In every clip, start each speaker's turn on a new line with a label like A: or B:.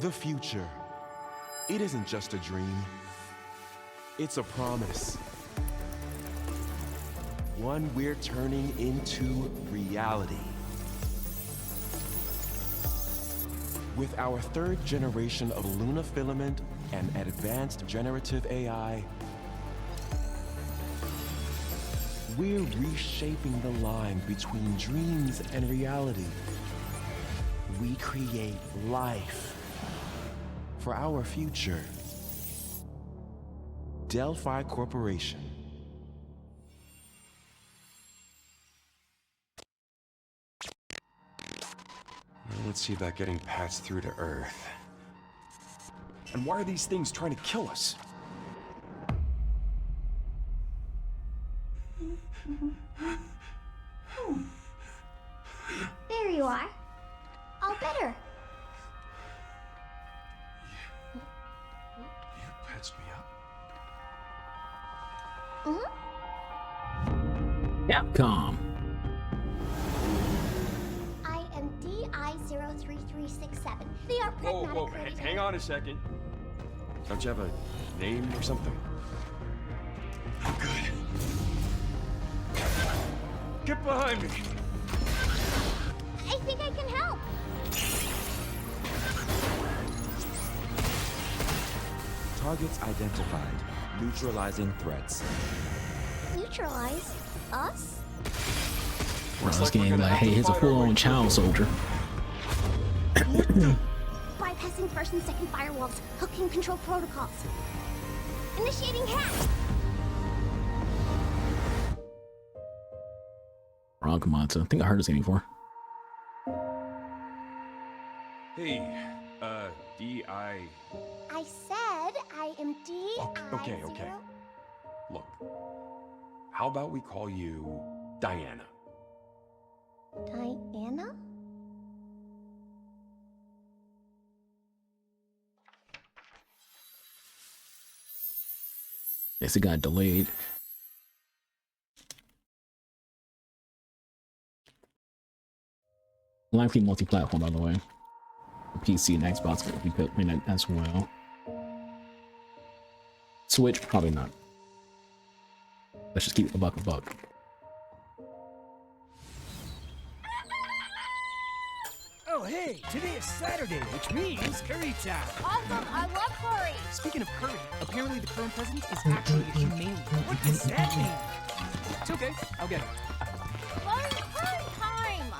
A: The future. It isn't just a dream. It's a promise. One we're turning into reality. With our third generation of Luna filament and advanced generative AI, we're reshaping the line between dreams and reality. We create life for our future. Delphi Corporation.
B: Let's see about getting passed through to Earth. And why are these things trying to kill us?
C: There you are. All better.
B: You patched me up?
D: Capcom.
C: I am DI-03367. They are pragmatic.
B: Whoa, hang on a second. Don't you have a name or something? I'm good. Get behind me!
C: I think I can help.
E: Targets identified. Neutralizing threats.
C: Neutralize us?
D: Bro, this game like, hey, here's a full-on child soldier.
C: Bypassing first and second firewalls. Hooking control protocols. Initiating hack.
D: Wrong command, I think I heard this game before.
B: Hey, D.I.
C: I said I am DI.
B: Okay. Look, how about we call you Diana?
C: Diana?
D: Guess it got delayed. Likely multi-platform, by the way. PC and Xbox will be playing that as well. Switch, probably not. Let's just keep it a buck.
F: Oh, hey, today is Saturday, which means curry time.
G: Awesome, I love curry.
F: Speaking of curry, apparently the current president is actually a humane. What does that mean? It's okay, I'll get it.
G: Curry time.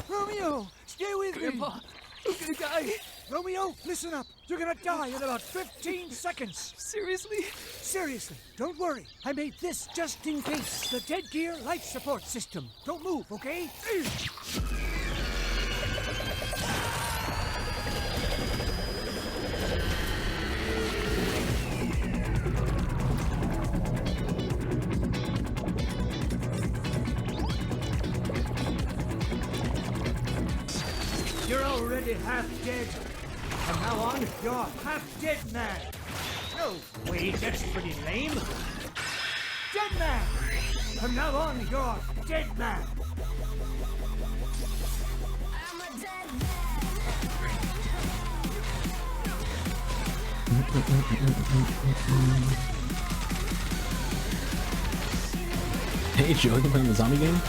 F: Romeo, stay with
G: Grandpa,
F: me.
G: I'm gonna die.
F: Romeo, listen up. You're gonna die in about 15 seconds.
G: Seriously?
F: Seriously, don't worry. I made this just in case. The dead gear life support system. Don't move, okay? You're already half dead. From now on, you're half dead man. No, wait, that's pretty lame. Dead man. From now on, you're dead man.
G: I'm a dead man.
D: Hey Joe, you playing the zombie game?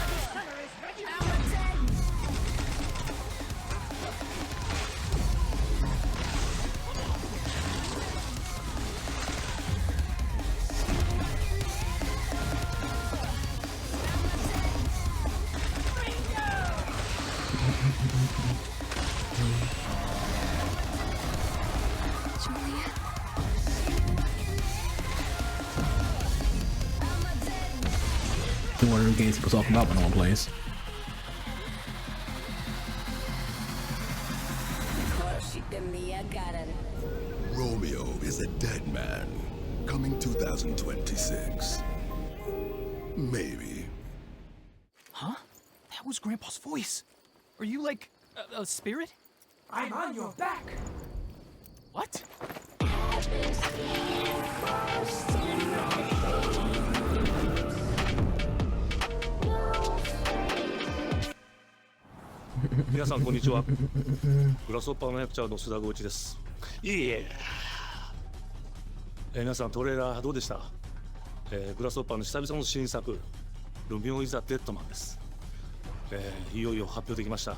D: One of the games people talking about when no one plays.
H: Romeo is a dead man. Coming 2026. Maybe.
F: Huh? That was Grandpa's voice. Are you like a spirit? I'm on your back. What?
I: 皆さんこんにちは。グラスホッパーマネクチャーの須田剛一です。いえ。皆さんトレーラーどうでした？グラスホッパーの久々の新作ロミオ・イザ・デッドマンです。いよいよ発表できました。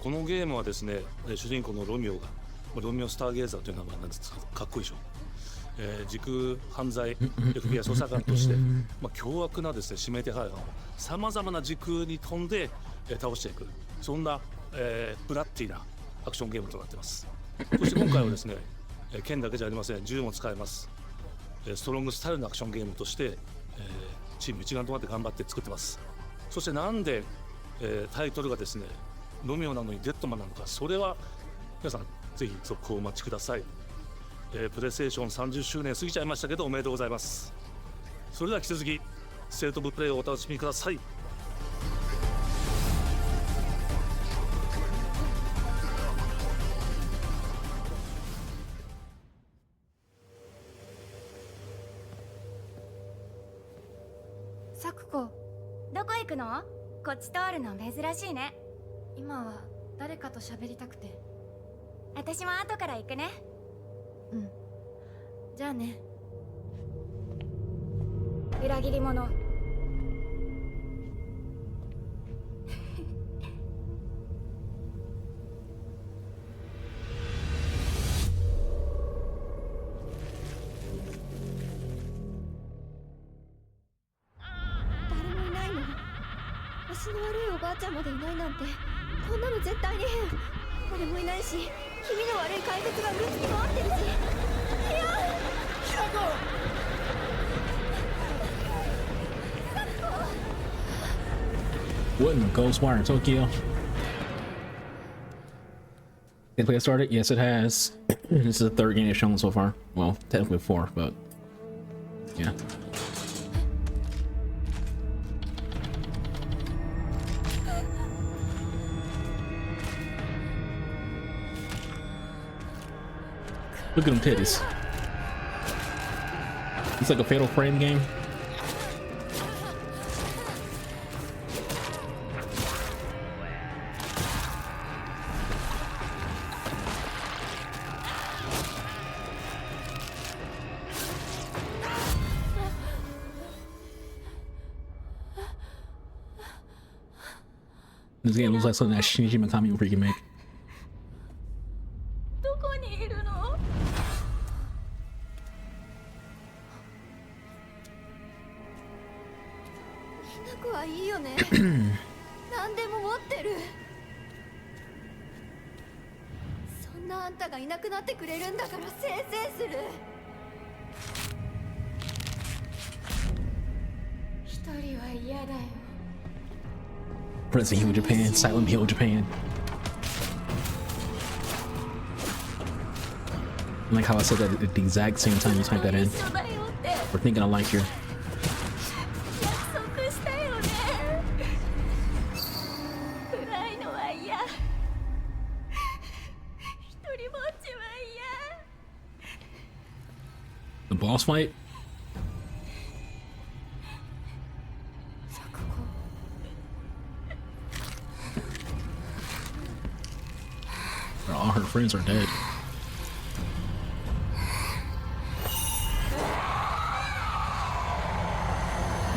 I: このゲームはですね、主人公のロミオがロミオ・スターゲーザーという名前なんですが、かっこいいでしょ。時空犯罪 FBI 捜査官として、凶悪なですね指名手配犯をさまざまな時空に飛んで、倒していく、そんな、ブラッディなアクションゲームとなっています。そして今回はですね、剣だけじゃありません、銃も使えます。ストロングスタイルのアクションゲームとして、チーム一丸となって頑張って作ってます。そしてなんで、タイトルがですねロミオなのにデッドマンなのか、それは皆さんぜひ続報をお待ちください。プレイステーション30周年過ぎちゃいましたけど、おめでとうございます。それでは引き続きステートオブプレイをお楽しみください。
J: サクコ、
C: どこ行くの？こっち通るの珍しいね。
J: 今は誰かと喋りたくて。
C: 私も後から行くね。
J: うん。じゃあね。
C: 裏切り者。
J: 誰もいないの？足の悪いおばあちゃんまでいないなんて、こんなの絶対に変。誰もいないし、気味の悪い怪物がうろつき回ってるし。いや！ヒラコ！What
D: in Ghostwire Tokyo? Gameplay has started? Yes, it has. This is the third game it's shown so far. Well, technically four, but yeah. Look at them titties. It's like a Fatal Frame game. This game looks like something that Shinji Mikami would freaking make.
J: どこにいるの？ひなこはいいよね。何でも持ってる。そんなあんたがいなくなってくれるんだからせいせいする。一人は嫌だよ。
D: Resident Evil Japan, Silent Hill Japan. I like how I said that at the exact same time you type that in. We're thinking alike here. The boss fight? All her friends are dead.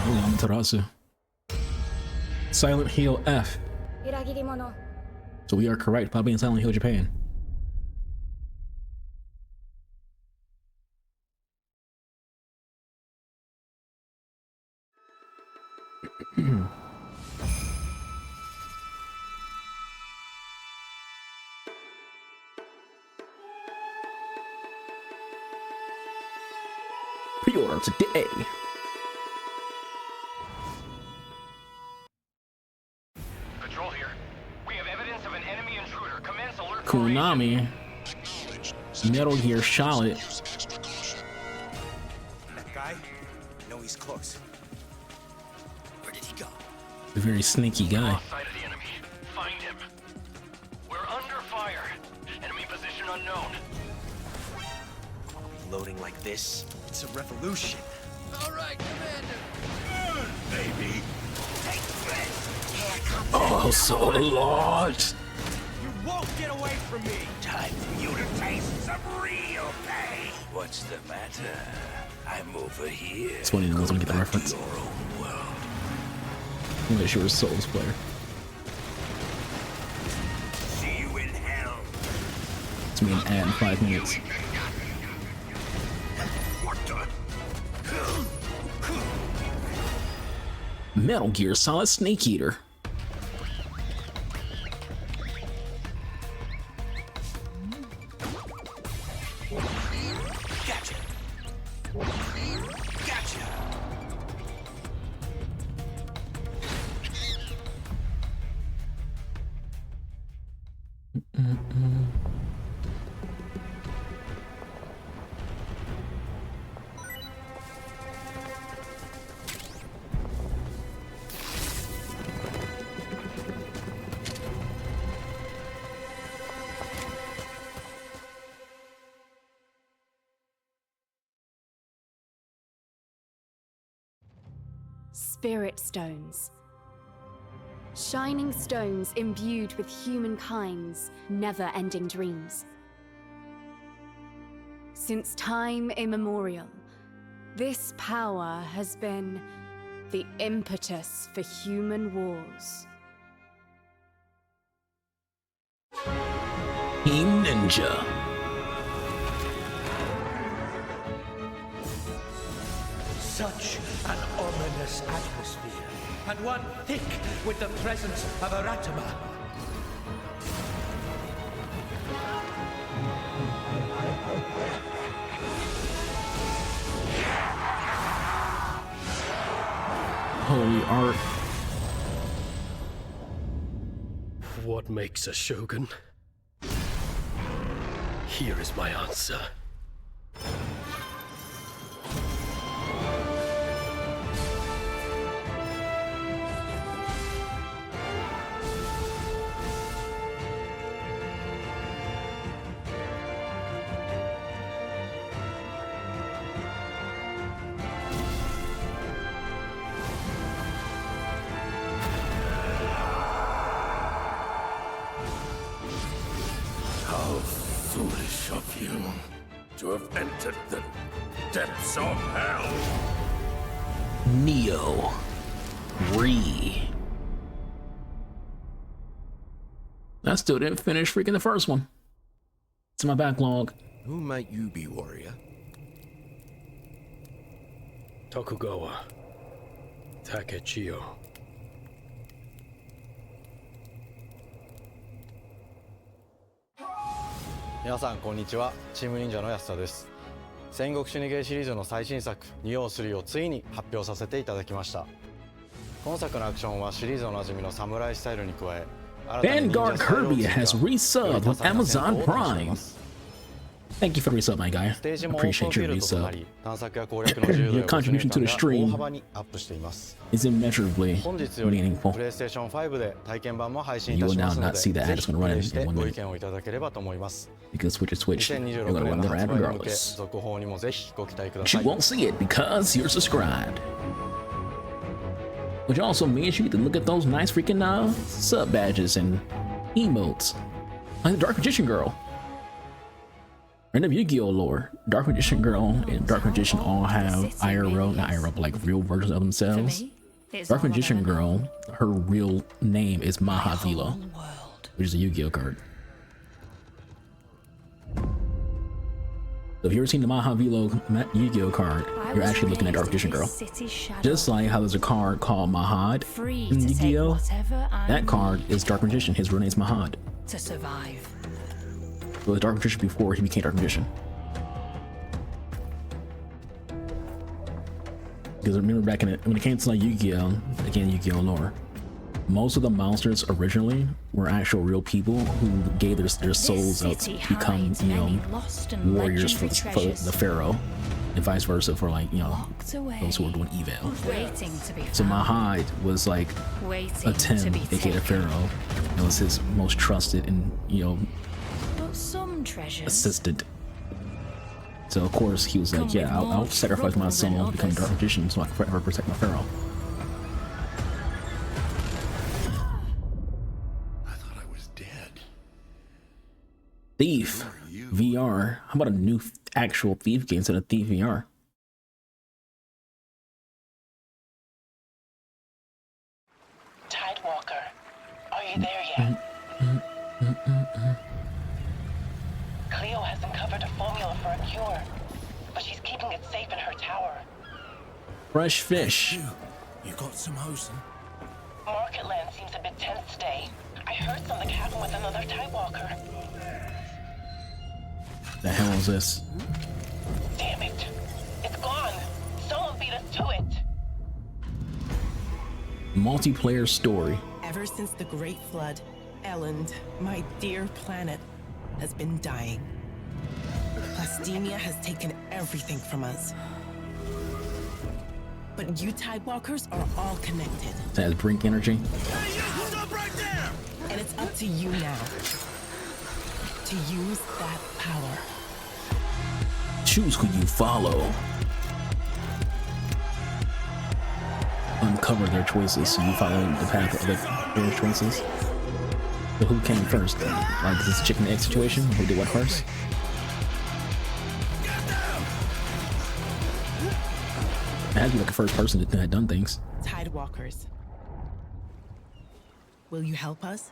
D: Amaterasu. Silent Hill F. So we are correct, probably in Silent Hill Japan. Pre-order today.
K: Patrol here. We have evidence of an enemy intruder. Commence alert.
D: Konami. Metal Gear Solid.
K: That guy? No, he's close. Where did he go?
D: A very sneaky guy.
K: Lost sight of the enemy. Find him. We're under fire. Enemy position unknown. Loading like this? It's a revolution. All right, Commander. Good, baby. Take this. Here comes
D: Oh, so large.
F: You won't get away from me!
K: Time for you to taste some real pain. What's the matter? I'm over here.
D: It's funny, no one's gonna get the reference. I'm not sure Souls player.
K: See you in hell.
D: It's me an ad in 5 minutes.
K: What the?
D: Metal Gear Solid Snake Eater.
K: Gotcha. Gotcha.
L: Spirit stones. Shining stones imbued with humankind's never-ending dreams. Since time immemorial, this power has been the impetus for human wars.
D: Team Ninja.
F: Such an ominous atmosphere, and one thick with the presence of Aratama.
D: Holy art.
M: What makes a shogun? Here is my answer.
H: Foolish of you to have entered the depths of hell.
D: Neo. I still didn't finish freaking the first one. It's in my backlog.
H: Who might you be, warrior?
M: Tokugawa Takechiyo.
N: 皆さんこんにちは、チーム忍者の安田です。戦国死にゲーシリーズの最新作「仁王3」をついに発表させていただきました。今作のアクションはシリーズおなじみの侍スタイルに加え、
D: Vanguard Kirby has resubbed with Amazon Prime. Thank you for the resub, my guy. Appreciate your resub. Your contribution to the stream is immeasurably meaningful. You will now not see the ad is going to run in 1 minute. Because Switch is Switch, you're going to run their ad regardless. But you won't see it because you're subscribed. Which also means you get to look at those nice freaking sub badges and emotes. Like the Dark Magician Girl. Random Yu-Gi-Oh lore. Dark Magician Girl and Dark Magician all have IRL, not IRL, but like real versions of themselves. Dark Magician Girl, her real name is Mahavila, which is a Yu-Gi-Oh card. So if you've ever seen the Mahavila Yu-Gi-Oh card, you're actually looking at Dark Magician Girl. Just like how there's a card called Mahad in Yu-Gi-Oh, that card is Dark Magician. His real name is Mahad.
O: To survive.
D: He was Dark Magician before he became Dark Magician. Because remember back in it, when it came to like Yu-Gi-Oh, again Yu-Gi-Oh lore, most of the monsters originally were actual real people who gave their souls up to become, you know, warriors for the pharaoh, and vice versa for like, you know, those who were doing evil. So Mahad was like a Tim, aka the pharaoh, and was his most trusted and, you know, assistant. So of course he was like, yeah, I'll sacrifice my soul to become a Dark Magician so I can forever protect my pharaoh. Thief VR. How about a new actual Thief game instead of Thief VR?
O: Tidewalker, are you there yet? Cleo has uncovered a formula for a cure, but she's keeping it safe in her tower.
D: Fresh fish.
H: You got some hosen?
O: Marketland seems a bit tense today. I heard something happen with another Tidewalker.
D: The hell is this?
O: Damn it. It's gone. Someone beat us to it.
D: Multiplayer story.
P: Ever since the Great Flood, Elland, my dear planet, has been dying. Plastemia has taken everything from us. But you Tidewalkers are all connected.
D: That has Brink energy.
P: Hey, you, stop right there! And it's up to you now to use that power.
D: Choose who you follow. Uncover their choices so you follow the path of their choices. So who came first? Like this chicken egg situation? Who did what first? It has to be like the first person that had done things.
P: Tidewalkers, will you help us?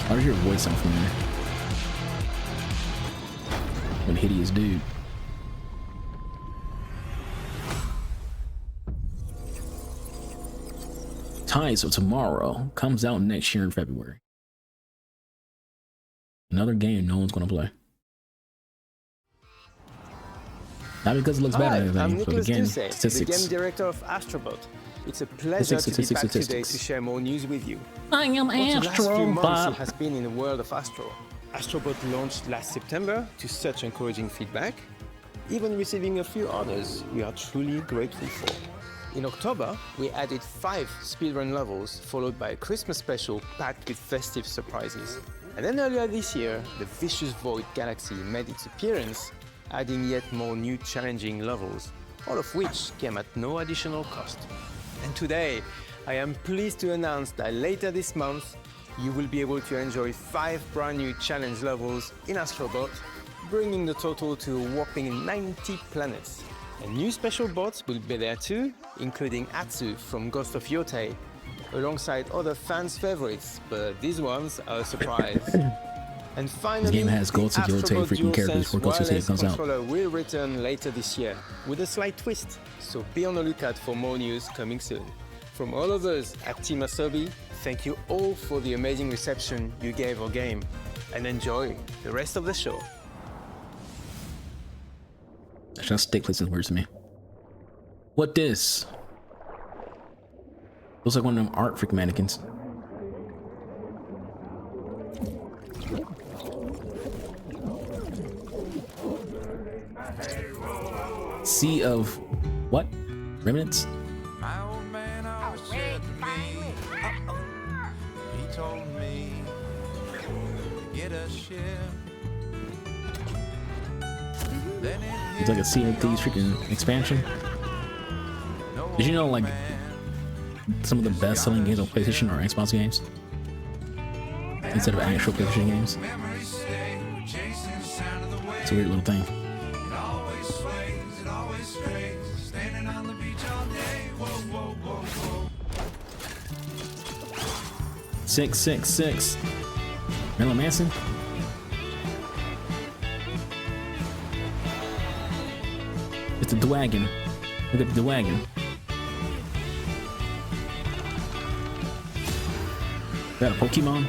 D: Why does your voice sound familiar? What hideous dude. Tides of Tomorrow comes out next year in February. Another game no one's gonna play. Not because it looks better than anything, but again, statistics.
Q: The game director of Astrobot. It's a pleasure to be back today to share more news with you.
D: I am
Q: Astrobot. The last few months
D: Astrobot.
Q: has been in the world of Astro. Astrobot launched last September to such encouraging feedback, even receiving a few orders we are truly grateful for. In October, we added 5 speedrun levels, followed by a Christmas special packed with festive surprises. And then earlier this year, the Vicious Void Galaxy made its appearance, adding yet more new challenging levels, all of which came at no additional cost. And today, I am pleased to announce that later this month, you will be able to enjoy 5 brand new challenge levels in Astrobot, bringing the total to a whopping 90 planets. And new special bots will be there too, including Atsu from Ghost of Yotei, alongside other fans' favorites, but these ones are a surprise. And finally,
D: This game has Ghost of Yotei freaking characters before Ghost of Yotei comes out.
Q: controller will return later this year with a slight twist. So be on the lookout for more news coming soon. From all of us at Team Asobi, thank you all for the amazing reception you gave our game, and enjoy the rest of the show.
D: Just stick places weird to me. What this? Looks like one of them art freak mannequins. Sea of what? Remnants?
R: My old man always said to me, he told me to get a ship.
D: It's like a Sea of Thieves freaking expansion. Did you know like some of the best selling games on PlayStation are Xbox games? Instead of actual PlayStation games? It's a weird little thing. 666. Marilyn Manson? It's a Dwagon. Look at the Dwagon. Is that a Pokemon?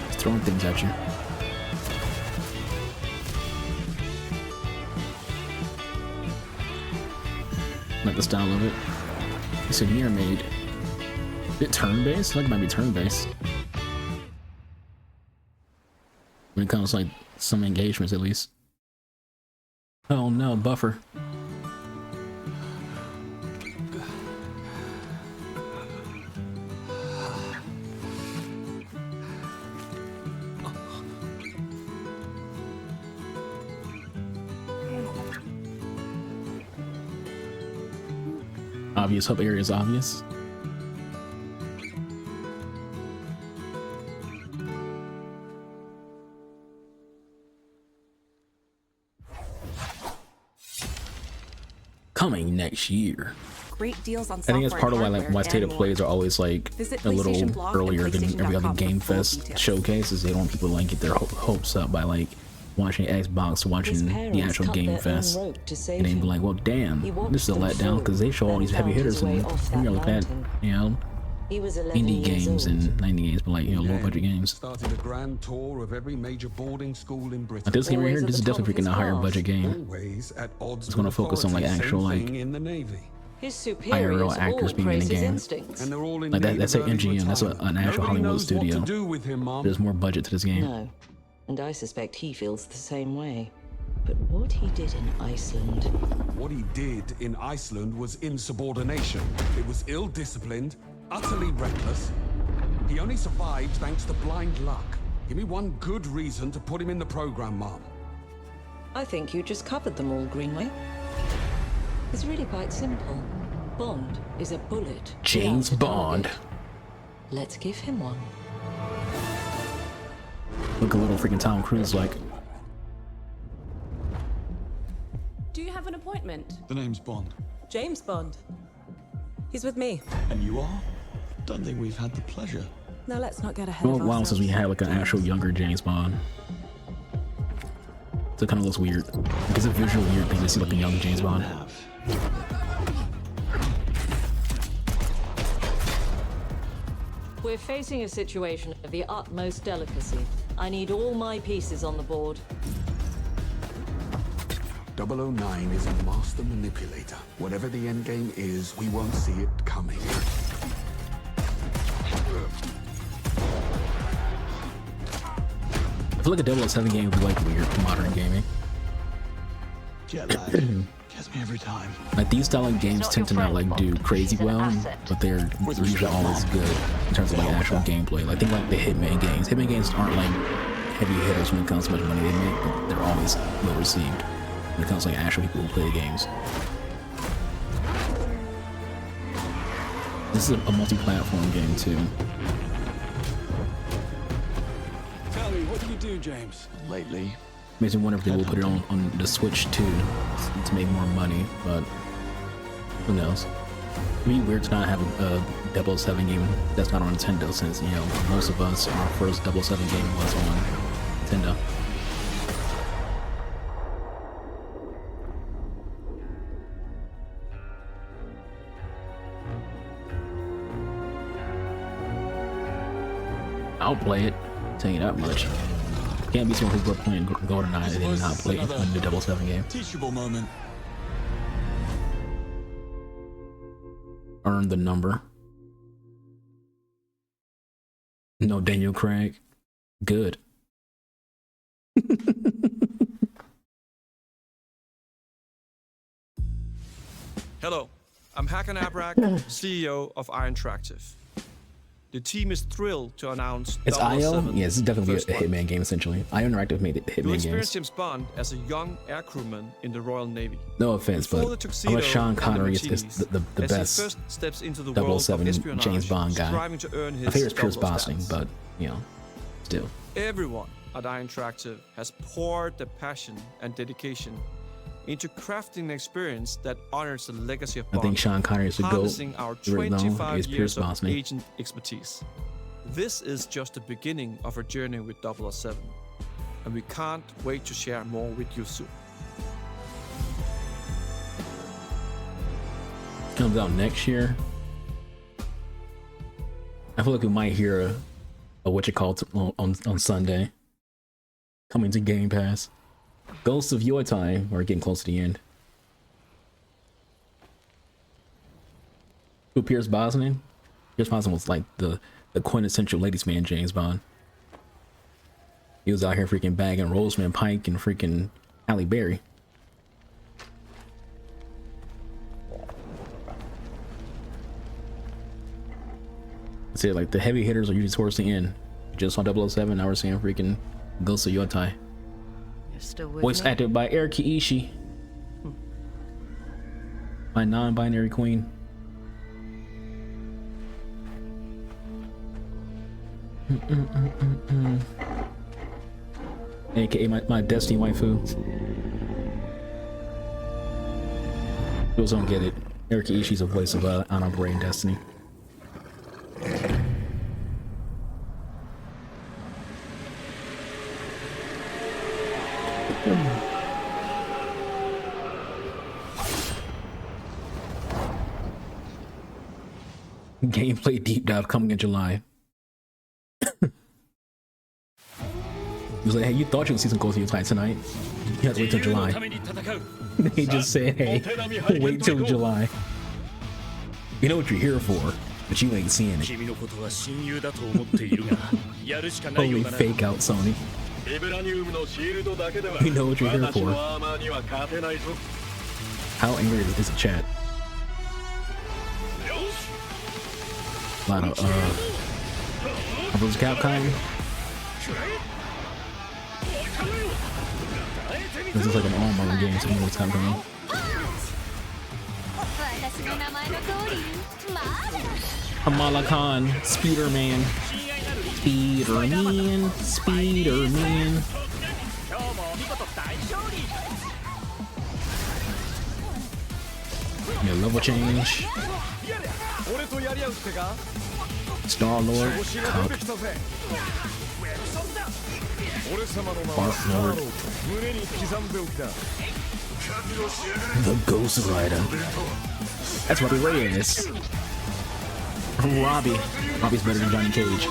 D: It's throwing things at you. Like the style of it. It's a mirror made. Is it turn-based? I think it might be turn-based. When it comes to like some engagements at least. Oh no, buffer. Obvious hub area is obvious. Coming next year.
S: Great deals on
D: I think that's
S: software
D: part of why
S: and
D: like
S: hardware
D: why state of
S: and
D: plays are always like
S: Visit
D: a little
S: PlayStation Blog and
D: earlier than every other
S: PlayStation.com
D: Game
S: for full
D: Fest
S: details.
D: showcases. They don't want people to like get their hopes up by like watching Xbox, watching the actual Game Fest, and then be like, well, damn, this is a letdown because they show all these heavy hitters and we're looking at, you know, indie games and 90 games, but like, you know, low budget games.
T: Started a grand tour of every major boarding school in Britain.
D: Like this game right here, this is definitely freaking a higher budget game.
T: Always at odds
D: It's gonna focus on like actual like
T: in the Navy.
D: IRL actors being in the game. Like that's an MGM, that's an actual Hollywood studio. There's more budget to this game.
U: No, and I suspect he feels the same way. But what he did in Iceland...
T: What he did in Iceland was insubordination. It was ill-disciplined, utterly reckless. He only survived thanks to blind luck. Give me one good reason to put him in the program, Mom.
U: I think you just covered them all, Greenway. It's really quite simple. Bond is a bullet.
D: James Bond.
U: Let's give him one.
D: Look a little freaking Tom Cruise like.
V: Do you have an appointment?
W: The name's Bond.
V: James Bond. He's with me.
W: And you are? Don't think we've had the pleasure.
V: Now let's not get ahead
D: Well,
V: of
D: a while
V: ourselves.
D: since we had like an actual younger James Bond. So it kind of looks weird. Like, it's a visual weird thing to see like a young James Bond.
U: We're facing a situation of the utmost delicacy. I need all my pieces on the board.
T: 009 is a master manipulator. Whatever the end game is, we won't see it coming.
D: I feel like a 007 game would be like weird modern gaming.
W: Jet lag. Gets me every time.
D: Like these style of games tend to not like do crazy well, but they're usually always good in terms of like actual gameplay. Like think like the Hitman games. Hitman games aren't like heavy hitters when it comes to how much money they make, but they're always well received when it comes to like actual people who play the games. This is a multi-platform game too.
W: Tell me, what do you do, James? Lately.
D: Makes me wonder if they will put it on the Switch too to make more money, but who knows? It'd be weird to not have a 007 game that's not on Nintendo, since, you know, most of us, our first 007 game was on Nintendo. I'll play it, tell you that much. Can't be someone who's playing GoldenEye and then not play a new 007 game.
W: Teachable moment.
D: Earn the number. No Daniel Craig. Good.
X: Hello, I'm Hakan Abrak, CEO of Interactive. The team is thrilled to announce
D: It's IO?
X: 007
D: Yeah, this is definitely a
X: First Blood.
D: Hitman game essentially. IO Interactive made it
X: You'll
D: Hitman
X: experience
D: games.
X: James Bond as a young air crewman in the Royal Navy.
D: No offense,
X: Before the
D: but
X: tuxedo
D: I'm a Sean
X: and the
D: Connery is
X: martinis,
D: the
X: as he
D: best
X: first steps into the world of
D: 007
X: espionage,
D: James Bond guy.
X: striving to earn
D: My
X: his
D: favorite is Pierce
X: 00
D: Brosnan,
X: status.
D: but you know, still.
X: Everyone at Interactive has poured their passion and dedication into crafting an experience that honors the legacy of
D: I
X: Bond,
D: think Sean Connery is the GOAT.
X: harnessing our
D: Right now
X: 25
D: is Pierce
X: years of
D: Brosnan.
X: agent expertise. This is just the beginning of our journey with 007, and we can't wait to share more with you soon.
D: Comes out next year. I feel like we might hear a what you call on Sunday. Coming to Game Pass. Ghosts of Your Time. We're getting close to the end. Who Pierce Brosnan? Pierce Brosnan was like the quintessential ladies man James Bond. He was out here freaking bagging Rosamund Pike and freaking Halle Berry. I said like the heavy hitters are usually towards the end. Just on 007, now we're seeing freaking Ghosts of Your Time.
U: You're still with
D: Voice
U: me?
D: acted by Eric Kiishi. My non-binary queen. AKA my Destiny waifu. People don't get it. Erika Ishii's a voice of Honorable in Destiny. Gameplay deep dive coming in July. He was like, hey, you thought you would see some Ghost of Your Time tonight? You have to wait till July. They just said, hey, wait till July. You know what you're here for, but you ain't seeing it. Holy fake out, Sony. You know what you're here for. How angry is the chat? A lot of Marvel's Capcom. This is like an all Marvel game, so you know what's Capcom. Kamala Khan, Spider-Man. Spider-Man, Spider-Man. Yeah, level change. Star-Lord, Cup. Bark-Lord. The Ghost Rider. That's Robbie Reyes. Robbie's better than Johnny Cage.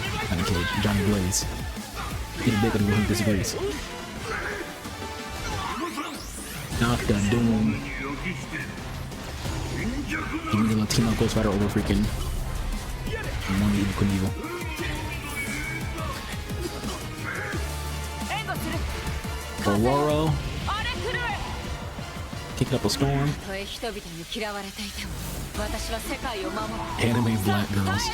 D: Johnny Blaze. He's bigger than who disagrees. Dr. Doom. Give me the Latino Ghost Rider over freaking one Evil Knievel. Aurora. Kicking up a storm. Anime Black Girls.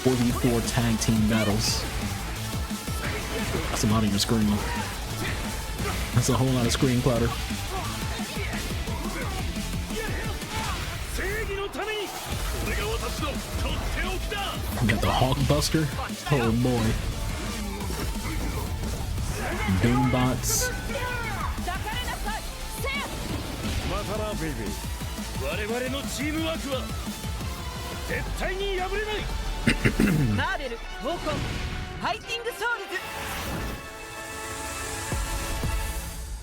D: 4v4 tag team battles. That's a lot on your screen. That's a whole lot of screen clutter. We got the Hawkbuster. Oh boy. Doombots.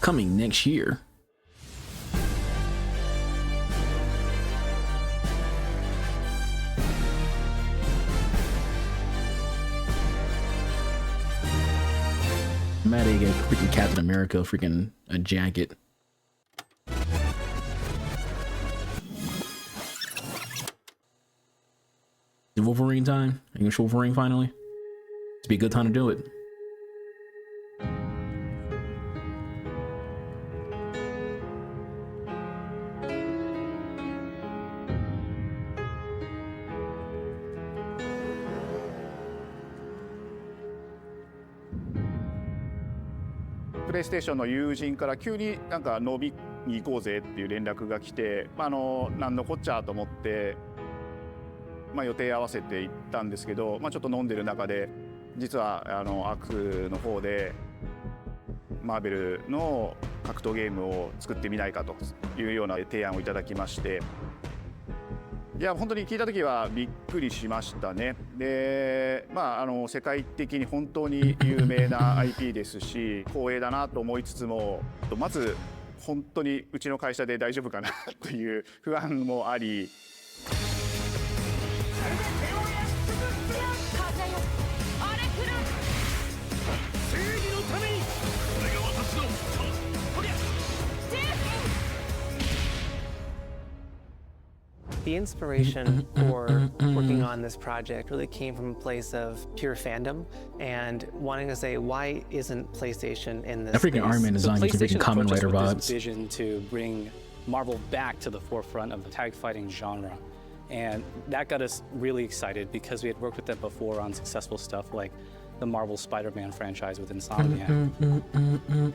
D: Coming next year. Mad they get freaking Captain America, freaking a jacket. Is it Wolverine time? Are you gonna show Wolverine finally? It'd be a good time to do it.
A: プレイステーションの友人から急になんか飲みに行こうぜっていう連絡が来て、なんのこっちゃと思って、予定合わせて行ったんですけど、ちょっと飲んでる中で実はアクの方でマーベルの格闘ゲームを作ってみないかというような提案をいただきまして。いや本当に聞いた時はびっくりしましたね。で、世界的に本当に有名な IP ですし光栄だなと思いつつも、まず本当にうちの会社で大丈夫かなという不安もあり。
B: The inspiration for working on this project really came from a place of pure fandom and wanting to say, why isn't PlayStation in this?
D: That freaking Iron Man design, you can freaking Kamen Rider vibes.
E: Vision to bring Marvel back to the forefront of the tag fighting genre, and that got us really excited because we had worked with them before on successful stuff like the Marvel Spider-Man franchise with Insomniac.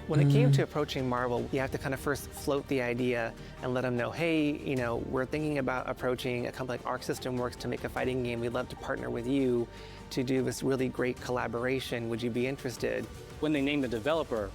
B: When it came to approaching Marvel, you have to kind of first float the idea and let them know, hey, we're thinking about approaching a company like Arc System Works to make a fighting game. We'd love to partner with you to do this really great collaboration. Would you be interested?
E: When they named the developer,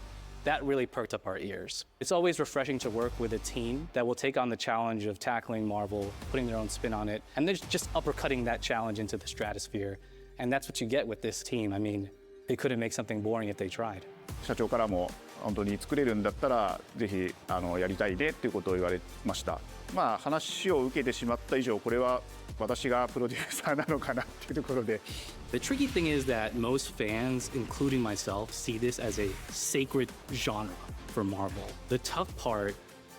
E: that really perked up our ears. It's always refreshing to work with a team that will take on the challenge of tackling Marvel, putting their own spin on it, and then just uppercutting that challenge into the stratosphere. And that's what you get with this team. I mean, they couldn't make something boring if they tried.
A: 社長からも本当に作れるんだったらぜひやりたいねっていうことを言われました。まあ話を受けてしまった以上これは私がプロデューサーなのかなっていうところで。
E: The tricky thing is that most fans, including myself, see this as a sacred genre for Marvel. The tough part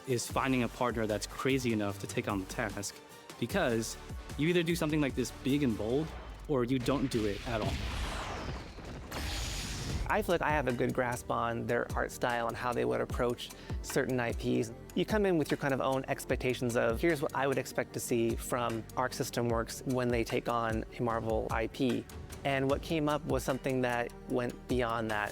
E: is finding a partner that's crazy enough to take on the task, because you either do something like this big and bold, or you don't do it at all.
B: I feel like I have a good grasp on their art style and how they would approach certain IPs. You come in with your kind of own expectations of, here's what I would expect to see from Arc System Works when they take on a Marvel IP. And what came up was something that went beyond that.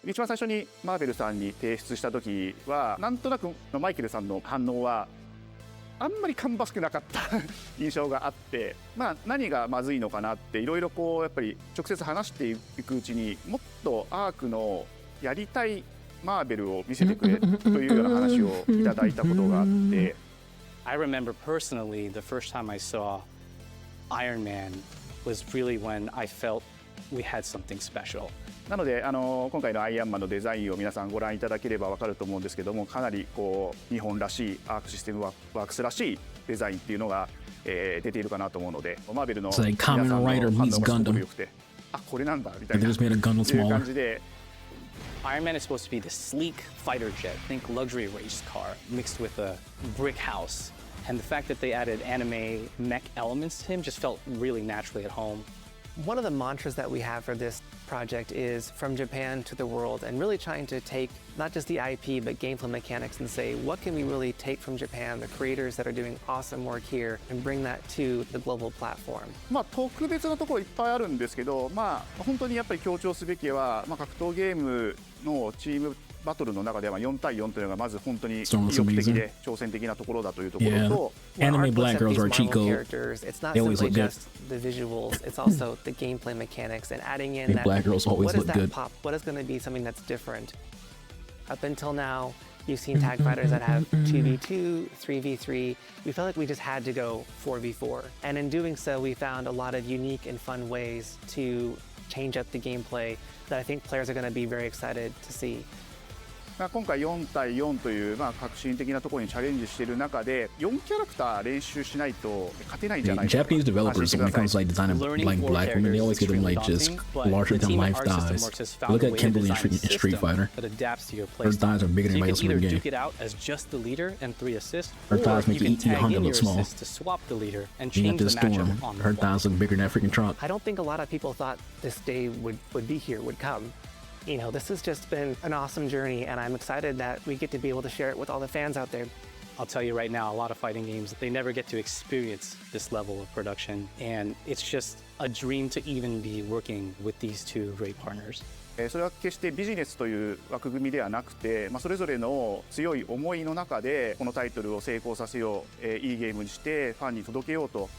A: 一番最初にマーベルさんに提出した時はなんとなくマイケルさんの反応はあんまり芳しくなかった印象があって、まあ何がまずいのかなっていろいろこうやっぱり直接話していくうちにもっとアークのやりたいマーベルを見せてくれというような話をいただいたことがあって。
E: I remember personally the first time I saw Iron Man was really when I felt we had something special.
A: なので今回のアイアンマンのデザインを皆さんご覧いただければ分かると思うんですけども、かなりこう日本らしいアークシステムワークスらしいデザインっていうのが、出ているかなと思うので、マーベルの皆さんの反応がすごく良くて、あ、これなんだみたいないう感じで。
E: Iron Man is supposed to be the sleek fighter jet, think luxury race car, mixed with a brick house. And the fact that they added anime mech elements to him just felt really naturally at home.
B: One of the mantras that we have for this project is from Japan to the world, and really trying to take not just the IP but gameplay mechanics and say, what can we really take from Japan, the creators that are doing awesome work here, and bring that to the global platform.
A: まあ特別なところいっぱいあるんですけど、まあ本当にやっぱり強調すべきは、まあ格闘ゲームのチームバトルの中では4対4というのがまず本当に意欲的で挑戦的なところだというところと、
D: Anime black girls are cheat code.
B: It's not
D: They always
B: simply
D: look good.
B: just the visuals, it's also the gameplay mechanics and adding in that
D: black girls always
B: what is
D: look
B: that
D: good.
B: pop, what is going to be something that's different. Up until now, you've seen tag fighters that have 2v2, 3v3. We felt like we just had to go 4v4. And in doing so, we found a lot of unique and fun ways to change up the gameplay that I think players are going to be very excited to see.
A: 今回4対4という革新的なところにチャレンジしている中で4キャラクター練習しないと勝てないんじゃないか。
D: Japanese developers, when it comes to like designing like black women, they always get them like just larger than life thighs. Look at Kimberly in Street Fighter. Her thighs are bigger than anybody else in the game. Her thighs make E100 look small. You got this Storm. Her thighs look bigger than that freaking trunk.
B: I don't think a lot of people thought this day would be here, would come. You know, this has just been an awesome journey, and I'm excited that we get to be able to share it with all the fans out there.
E: I'll tell you right now, a lot of fighting games, they never get to experience this level of production, and it's just a dream to even be working with these two great partners.
A: それは決してビジネスという枠組みではなくて、それぞれの強い思いの中でこのタイトルを成功させよう、いいゲームにしてファンに届けようと。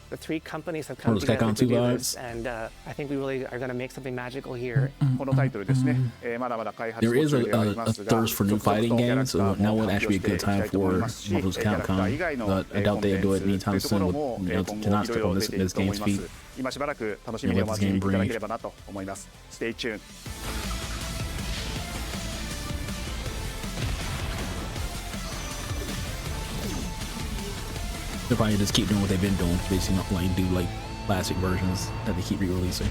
B: The three companies have come together to do this, and I think we really are going to make something magical here.
A: このタイトルですね、まだまだ開発途
D: There is
A: 中でありますが、
D: thirst for new fighting games, so now would actually be a good time for Marvel's Capcom, but I doubt they'll do it anytime soon to not step on this game's feet.
A: 今しばらく楽しみにお待ちいただければなと思います。Stay tuned.
D: They'll probably just keep doing what they've been doing, basically not like do like classic versions that they keep re-releasing.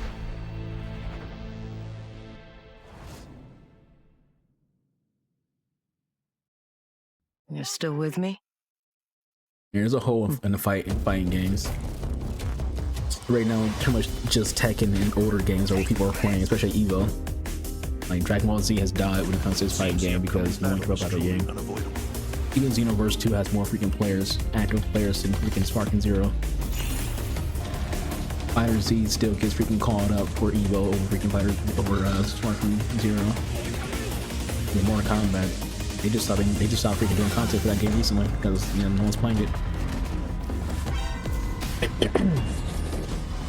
U: You're still with me?
D: There's a hole in the fighting games. Right now, pretty much just Tekken and older games are what people are playing, especially Evo. Like Dragon Ball Z has died when it comes to this fighting game because no one cares about the game. Even Xenoverse 2 has more freaking players, active players than freaking Sparking Zero. Fighter Z still gets freaking called up for Evo over freaking Sparking Zero. And Mortal Kombat, they just stopped freaking doing content for that game recently because no one's playing it.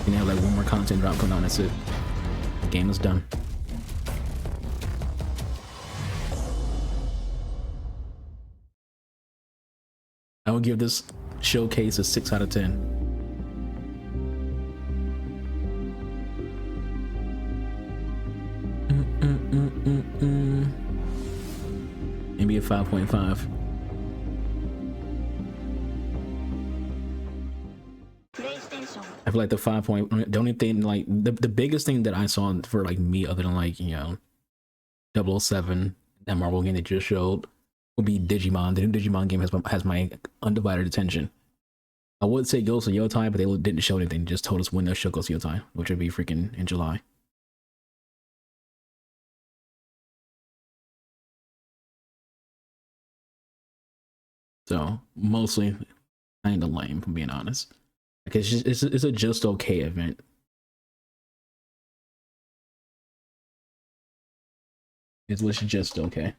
D: And they have like one more content drop coming out, and that's it. The game is done. I would give this showcase a 6 out of 10. Maybe a 5.5. I feel like the 5 point, the only thing, like the biggest thing that I saw for like me, other than like, you know, 007, that Marvel game they just showed, would be Digimon. The new Digimon game has my undivided attention. I would say Ghost of Yotai, but they didn't show anything. Just told us when they'll show Ghost of Yotai, which would be freaking in July. So mostly kind of lame, if I'm being honest. Like it's a just okay event. It was just okay.